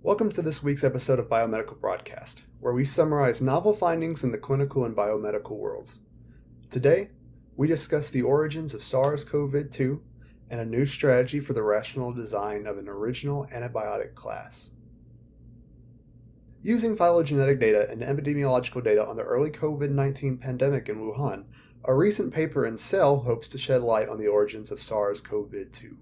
Welcome to this week's episode of Biomedical Broadcast, where we summarize novel findings in the clinical and biomedical worlds. Today, we discuss the origins of SARS-CoV-2 and a new strategy for the rational design of an original antibiotic class. Using phylogenetic data and epidemiological data on the early COVID-19 pandemic in Wuhan, a recent paper in Cell hopes to shed light on the origins of SARS-CoV-2.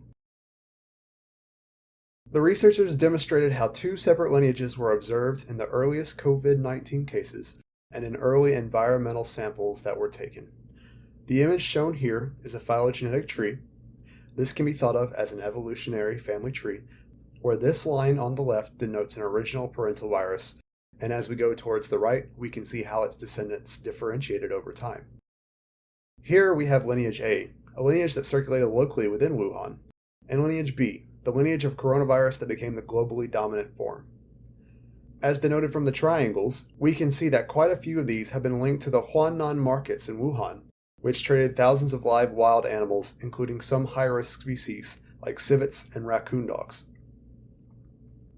The researchers demonstrated how two separate lineages were observed in the earliest COVID-19 cases and in early environmental samples that were taken. The image shown here is a phylogenetic tree. This can be thought of as an evolutionary family tree, where this line on the left denotes an original parental virus, and as we go towards the right, we can see how its descendants differentiated over time. Here we have lineage A, a lineage that circulated locally within Wuhan, and lineage B, the lineage of coronavirus that became the globally dominant form. As denoted from the triangles, we can see that quite a few of these have been linked to the Huanan markets in Wuhan, which traded thousands of live wild animals, including some high-risk species like civets and raccoon dogs.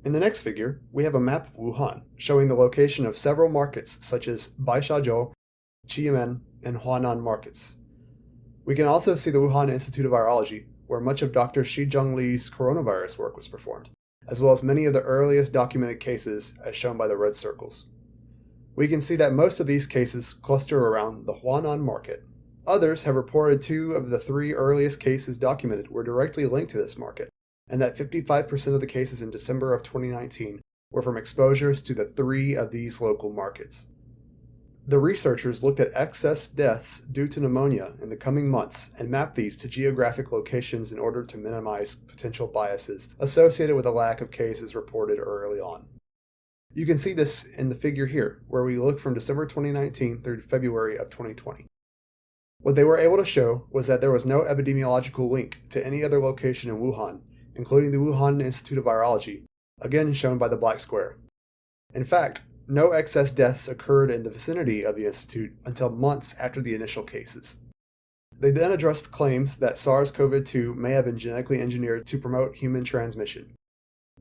In the next figure, we have a map of Wuhan, showing the location of several markets such as Baishajiu, Xiamen, and Huanan markets. We can also see the Wuhan Institute of Virology, where much of Dr. Shi Zhongli's coronavirus work was performed, as well as many of the earliest documented cases as shown by the red circles. We can see that most of these cases cluster around the Huanan market. Others have reported 2 of the 3 earliest cases documented were directly linked to this market, and that 55% of the cases in December of 2019 were from exposures to the 3 of these local markets. The researchers looked at excess deaths due to pneumonia in the coming months and mapped these to geographic locations in order to minimize potential biases associated with a lack of cases reported early on. You can see this in the figure here, where we look from December 2019 through February of 2020. What they were able to show was that there was no epidemiological link to any other location in Wuhan, including the Wuhan Institute of Virology, again shown by the black square. In fact, no excess deaths occurred in the vicinity of the institute until months after the initial cases. They then addressed claims that SARS-CoV-2 may have been genetically engineered to promote human transmission.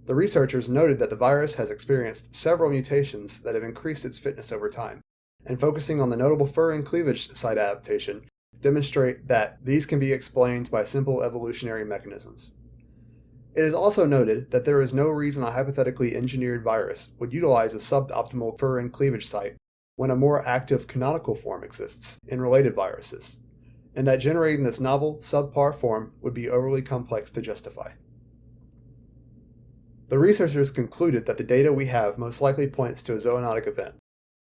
The researchers noted that the virus has experienced several mutations that have increased its fitness over time, and focusing on the notable fur and cleavage site adaptation, demonstrate that these can be explained by simple evolutionary mechanisms. It is also noted that there is no reason a hypothetically engineered virus would utilize a suboptimal fur and cleavage site when a more active canonical form exists in related viruses, and that generating this novel, subpar form would be overly complex to justify. The researchers concluded that the data we have most likely points to a zoonotic event.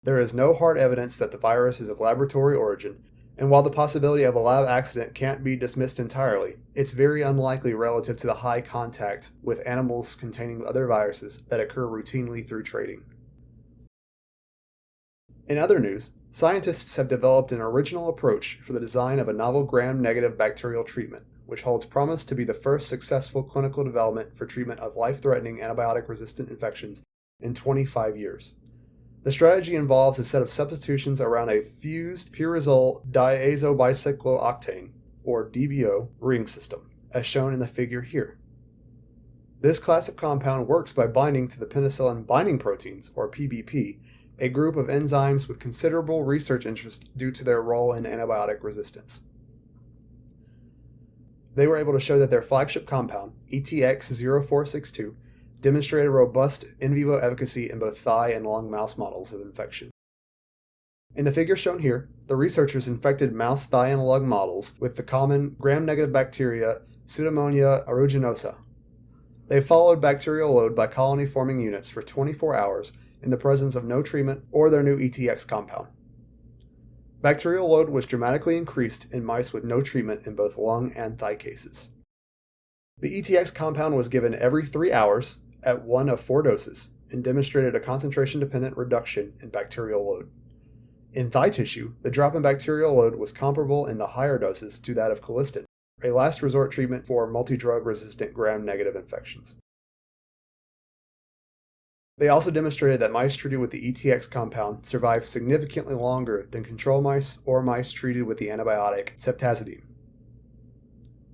There is no hard evidence that the virus is of laboratory origin, and while the possibility of a lab accident can't be dismissed entirely, it's very unlikely relative to the high contact with animals containing other viruses that occur routinely through trading. In other news, scientists have developed an original approach for the design of a novel gram-negative bacterial treatment, which holds promise to be the first successful clinical development for treatment of life-threatening antibiotic-resistant infections in 25 years. The strategy involves a set of substitutions around a fused pyrazole diazobicyclooctane, or DBO, ring system, as shown in the figure here. This class of compound works by binding to the penicillin binding proteins, or PBP, a group of enzymes with considerable research interest due to their role in antibiotic resistance. They were able to show that their flagship compound, ETX0462, demonstrated robust in vivo efficacy in both thigh and lung mouse models of infection. In the figure shown here, the researchers infected mouse thigh and lung models with the common gram-negative bacteria Pseudomonas aeruginosa. They followed bacterial load by colony-forming units for 24 hours in the presence of no treatment or their new ETX compound. Bacterial load was dramatically increased in mice with no treatment in both lung and thigh cases. The ETX compound was given every 3 hours at 1 of 4 doses and demonstrated a concentration-dependent reduction in bacterial load. In thigh tissue, the drop in bacterial load was comparable in the higher doses to that of colistin, a last resort treatment for multi-drug resistant gram-negative infections. They also demonstrated that mice treated with the ETX compound survived significantly longer than control mice or mice treated with the antibiotic ceftazidime.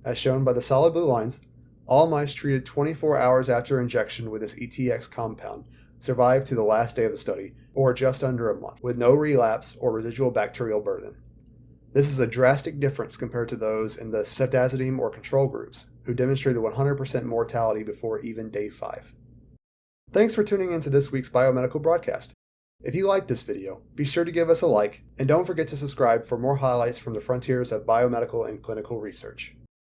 As shown by the solid blue lines, All mice treated 24 hours after injection with this ETX compound survived to the last day of the study, or just under a month, with no relapse or residual bacterial burden. This is a drastic difference compared to those in the ceftazidime or control groups, who demonstrated 100% mortality before even day 5. Thanks for tuning into this week's Biomedical broadcast. If you liked this video, be sure to give us a like, and don't forget to subscribe for more highlights from the frontiers of biomedical and clinical research.